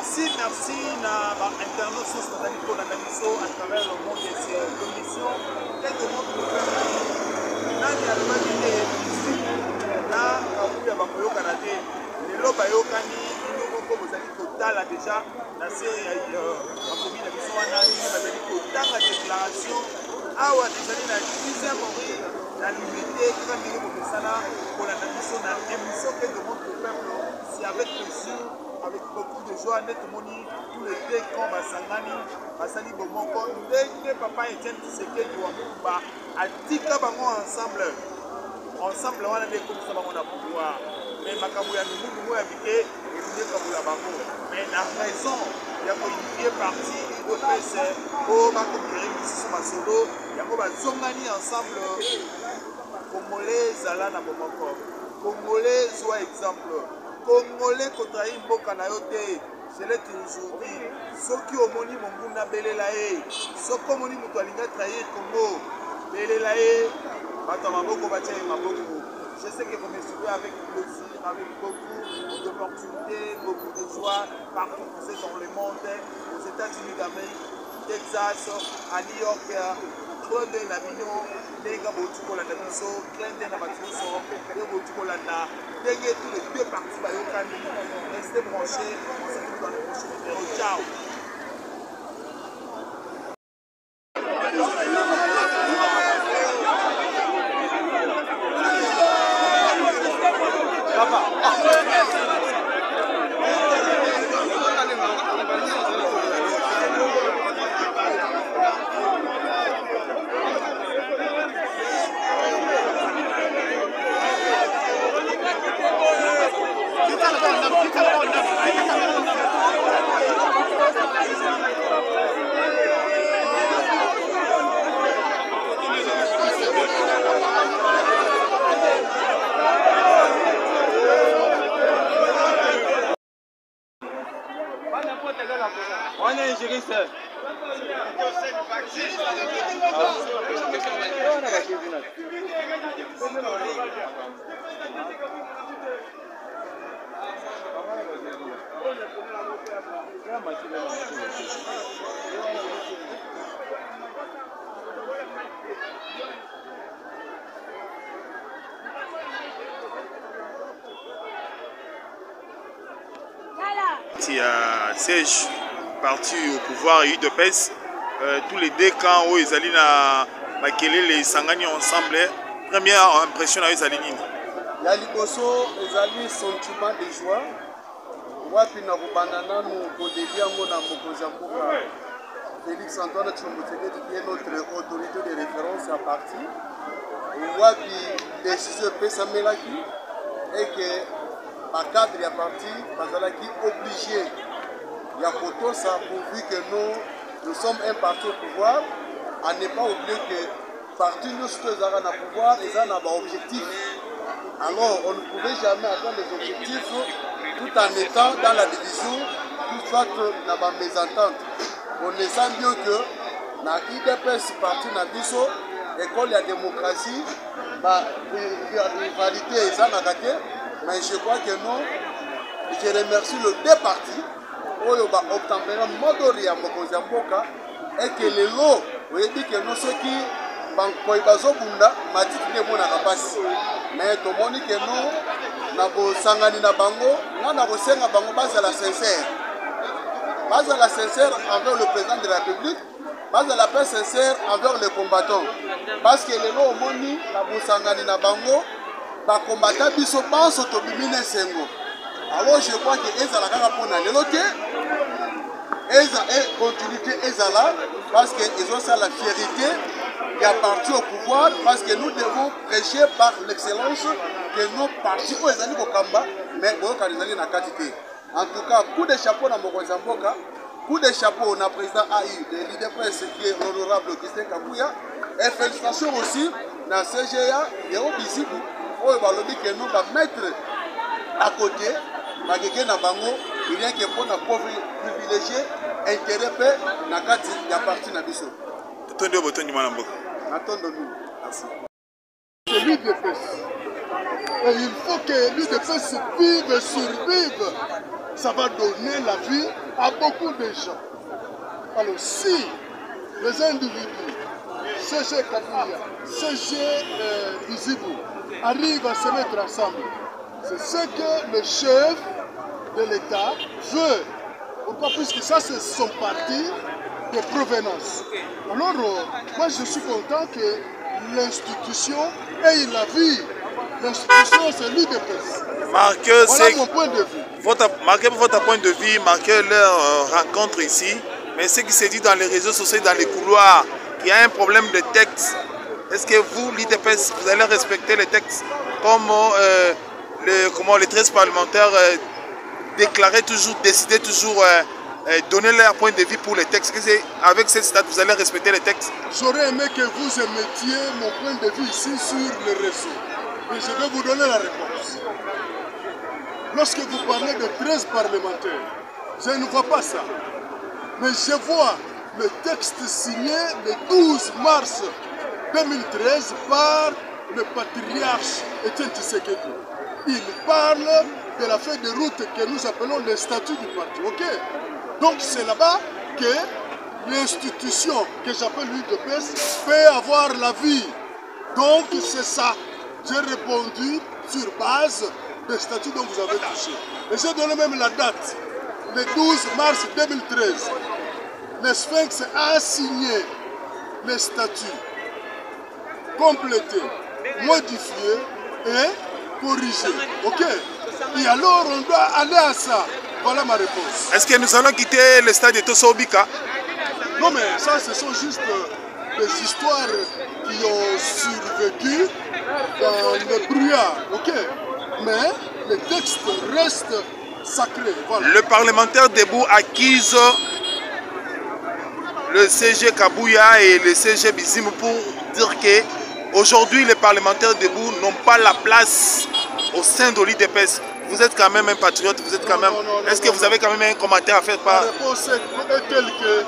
Merci à l'internaute pour la mission à travers le monde de ces commissions. Quelques mots pour faire. Nani alibaki ici là kabu ya bakoyo Canada. Lelo bayokani inoko bozali kotala déjà na se ya commune ya biso wana bazali kotanga déclaration awa déjà na 10e avril la limité kaka ndenge bokesana kolanda biso na émission que demande le peuple. C'est avec plaisir, avec beaucoup de joie, net moni, tous les deux camps basangani, basali bomoko, ndenge papa Etienne Tshisekedi wa Mumba, atika bango ensemble wana ndeko bisa bango na pouvoir. Mais makambo ya numu ya bike, et kabula bango. Mais la raison ya ko unifier parti OPS o bakomire biso masolo, ya ko bazongani ensemble Congolais zala na bomoko. Congolais soit exemple. Congolais kotrahi mboka na yo te, je l'ai toujours dit. Soki omoni monguna belela ye, soki omoni mutu alinga trahir Congo, belela ye, bato maboko batia ye maboko. Je sais que vous me suivez avec plaisir, avec beaucoup d'opportunités, beaucoup de joie, partout où vous êtes dans le monde, aux États-Unis d'Amérique, Texas, à New York, Claude Nabino, Nega Botukolanda Biso, Clinton Nabatiso, Nega Botukolanda, Nega tous les deux parties Bayokani. Restez branchés, on se retrouve dans les prochaines vidéos. Ciao! On est juriste. Siège parti au pouvoir et UDPS, tous les deux camps où ils allaient na Makele les Sangani ensemble. Première impression à Izalini. La liboso ezali sentiment de joie. Wapi na kubanana no kodelia ngona mokoza mboka. Félix Antoine Tshisekedi qui est notre autorité de référence à parti. Wapi décision pesa melaki et que ma cadre ya parti bazalaki obligé ya koto ça pourvu que nous sommes un parti au pouvoir, à ne pas oublier que parti nous sommes na pouvoir et ça n'a pas objectif. Alors on ne pouvait jamais atteindre les objectifs tout en étant dans la division, tout soit dans ma mésentente. On est sans mieux que na IDPS parti na biso école de la démocratie, ma rivalité et ça n'a gâté. Mais je crois que non, je remercie le deux partis oyo ba obtempéra modori ya mokonzi ya mboka et que les lots oyebi que non ceux qui bankoy bazobunda matiti nde monaka pasi mais tomoni que non na bosangani na bango nga na kosenga bango bazala sincère envers le président de la République, bazala pe sincère envers les combattants parce que les lots omoni na bosangani na bango bakombata biso banso tobimine sengo. Alors je crois que ezala kaka pona lelo te continuité ezala parce que ils ont ça la fierté qui a parti au pouvoir parce que nous devons prêcher par l'excellence que nos partis aux ezali kokamba mais boyoka ezali na quantité. En tout cas coup de chapeau na mokonzi mboka, coup de chapeau na président AI de l'IDPS qui est l'honorable Augustin Kabuya et félicitations aussi na CGA et au Bizibu oyo balobi que nous va mettre à côté magege na bango rien que pour na pauvre privilégié intérêt pe na kati ya parti na biso tondi botondi mana mboka na tondo nous merci c'est l'UDPS et il faut que l'UDPS survive ça va donner la vie à beaucoup de gens. Alors si les individus, CG Kabouya, CG Bizibou, arrivent à se mettre ensemble, c'est ce que le chef de l'État veut. Pourquoi? Puisque ça c'est son parti de provenance. Alors moi je suis content que l'institution ait la vie. L'institution c'est l'UDPS. Voilà mon point de vue. Marquez votre point de vue, marquez leur rencontre ici. Mais ce qui se dit dans les réseaux sociaux, dans les couloirs, qu'il y a un problème de texte. Est-ce que vous, l'IDPS, vous allez respecter les textes comme les 13 parlementaires déclaraient toujours, décidaient toujours, donner leur point de vue pour les textes? Avec cette stade, vous allez respecter les textes? J'aurais aimé que vous émettiez mon point de vue ici sur les réseaux. Et je vais vous donner la réponse. Lorsque vous parlez de 13 parlementaires, je ne vois pas ça. Mais je vois le texte signé le 12 mars 2013 par le patriarche Etienne Tshisekedi. Il parle de la feuille de route que nous appelons le statut du parti. Ok? Donc c'est là-bas que l'institution que j'appelle l'UDPS peut avoir la vie. Donc c'est ça. J'ai répondu sur base des statuts dont vous avez touché. Et j'ai donné même la date. Le 12 mars 2013, le Sphinx a signé les statuts complétés, modifiés et corrigés. Ok? Et alors on doit aller à ça. Voilà ma réponse. Est-ce que nous allons quitter le stade de Tosobika? Non mais ça ce sont juste des histoires qui ont survécu dans le brouillard. Ok? Mais le texte reste sacré. Voilà. Le parlementaire debout accuse le CG Kabouya et le CG Bizimou pour dire que aujourd'hui les parlementaires debout n'ont pas la place au sein de l'IDPS. Vous êtes quand même un patriote, vous êtes quand même. Est-ce que vous avez quand même un commentaire à faire par... La réponse est telle que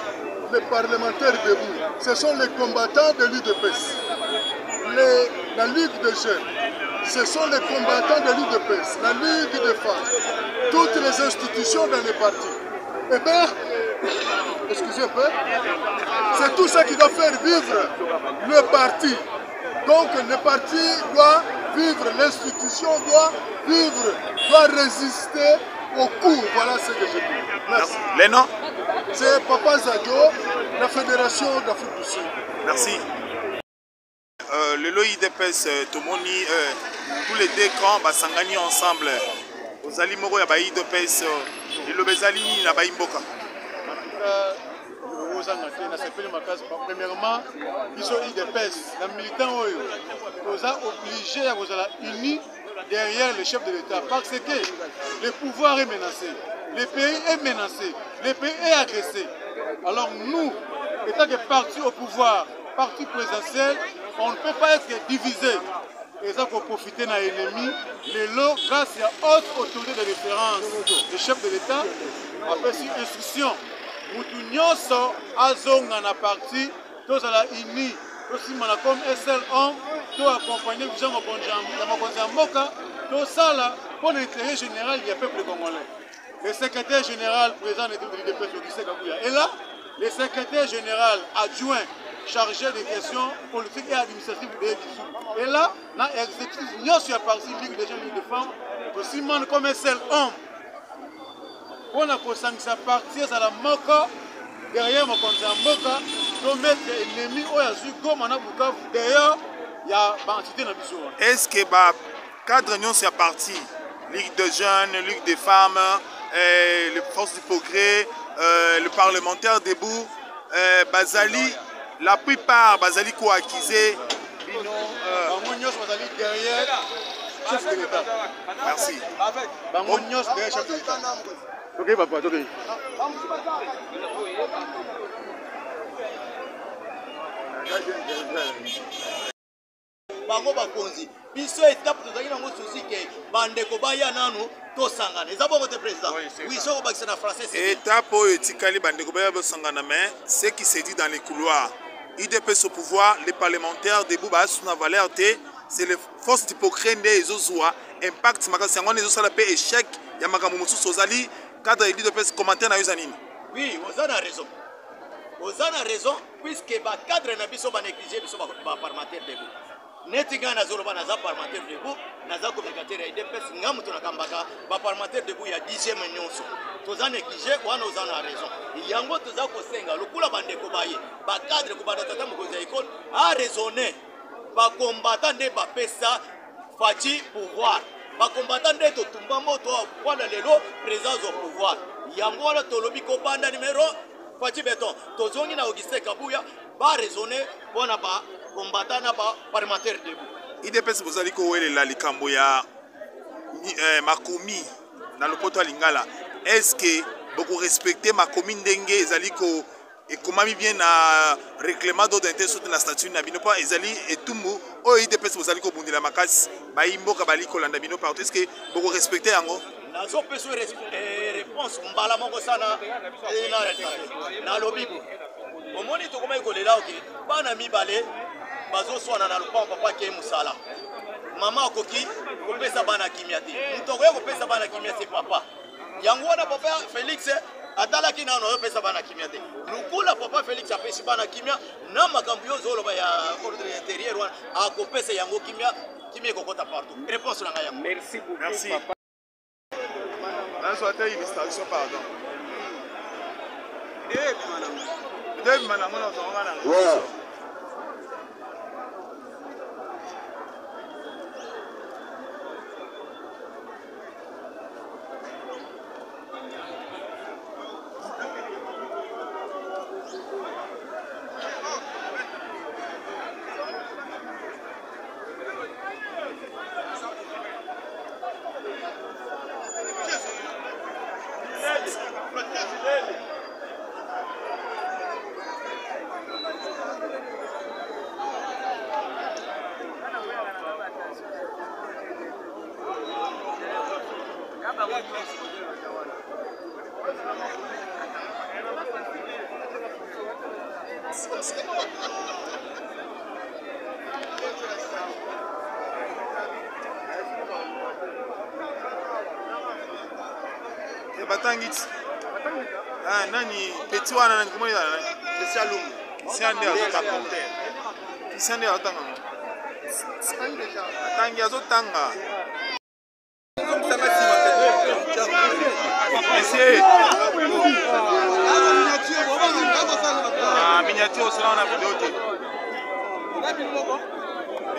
les parlementaires debout, ce sont les combattants de l'IDPS. La Ligue des jeunes, ce sont les combattants de l'UDPS, la Ligue des femmes, toutes les institutions dans les partis. Eh bien, excusez un peu, c'est tout ça qui doit faire vivre le parti. Donc le parti doit vivre, l'institution doit vivre, doit résister au coup. Voilà ce que je dis. Merci. Les noms? C'est Papa Zadio, la Fédération d'Afrique du Sud. Merci. Le LOIDPS, Tomoni, tous les deux camps, Sangani ensemble. Aux Ali Moro, il y a IDPS, et le Bezali, il y a Mboka. Premièrement, ils sont IDPS. Les militants, ils sont obligés à être unis derrière le chef de l'État parce que le pouvoir est menacé, le pays est menacé, le pays est agressé. Alors nous, étant que parti au pouvoir, parti présidentiel, on ne peut pas être divisé. Et ça pour profiter d'un ennemi, les lots, grâce à haute autorité de référence, le chef de l'État a fait une instruction. Moutounyoso azonga na parti, tous à la INI, tous comme SL1, tous accompagnés de gens de Moka, tout ça là, pour l'intérêt général du peuple congolais. Le secrétaire général président de l'UDPS, et là, le secrétaire général adjoint chargé des questions politiques et administratives de l'État. Et là, dans l'exécutif, nous sommes partis Ligue des jeunes de femmes, aussi comme un seul homme. On a conscience de partir à la Moka, derrière mon conseil à Moka, pour mettre l'ennemi au Yazuko, d'ailleurs, il y a une entité dans le biseau. Est-ce que cadre nous c'est parti Ligue de jeunes, Ligue des femmes, les forces du progrès, le parlementaire debout, Bazali, la plupart Bazali coacquisé. Derrière chef de l'État. Merci. Derrière chef de l'État. Ok, papa, ok. Bango bakonzi biso étape tozali nango souci ke bandeko baya nanu tosangana eza bongo te président oui soko bakisa na français c'est étape oyo etikali bandeko baya bosangana mais ce qui se dit dans les couloirs IDPS au pouvoir les parlementaires debout basuna valeur te c'est les forces d'hypocrisie nde ezozwa impact makasi yango ezosala pe échec ya makambo mosusu ozali cadre et l'IDPS commentaire na Yuzanine. Oui, vous avez raison. Vous avez raison, puisque le cadre n'a pas négligé le parlementaire debout. Netiga na zoroba na za parlementaire debout, na za communicateur et IDPS ngamu tunakambaka ba parlementaire debout ya 10e nyonso. Toza négligé wana ozana raison. Yango toza kosenga lokula bandeko baye, ba cadre ko banda tata mokoza école a raisonner. Ba combattant de ba pesa faci pouvoir. Ba combattant de to tumba moto wana lelo présence au pouvoir. Yango wana tolobi ko banda numéro faci beton. Tozongi na Augustin Kabuya ba raisonner bona ba combattant na ba parlementaire debout. IDPS bozali ko welela likambo ya makomi na lopoto lingala. Est-ce que beaucoup respecter makomi ndenge ezali ko ekomami bien na règlement d'ordre interne na statut na bino pa ezali etumbu o IDPS bozali ko bundela makasi ba imboka bali ko landa bino partout. Est-ce que beaucoup respecter yango? Nazo peso réponse mbala moko sana na lobibo. Omoni to koma ikolela oke bana mibale bazo swana na lupa papa ke musala. Mama akoki kopesa bana kimia te. Mutoko yako pesa bana kimia te papa. Yango wana papa Félix atalaki na no pesa bana kimia te. Lukula papa Félix apesi bana kimia na makambo yo zolo ba ya ordre intérieur wana akopesa yango kimia kokota partout. Réponse na ngaya. Merci beaucoup. Merci. Papa. Dans soit illustration pardon. Deuxième madame on a Batangit. Ah nani petit wana nani comment il c'est alum. C'est un des commentaires. C'est un des atanga. Tangi azotanga. Ah miniature cela na vidéo te.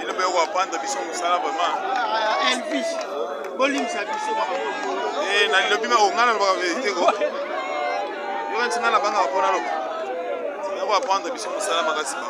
Il veut voir prendre biso musala vraiment. Elvis. Bolim sa biso ba. Eh na lobi ma ngana ba vérité ko. Yo kan tsana banga ba pona lo. Ya ba prendre biso musala makasi ba.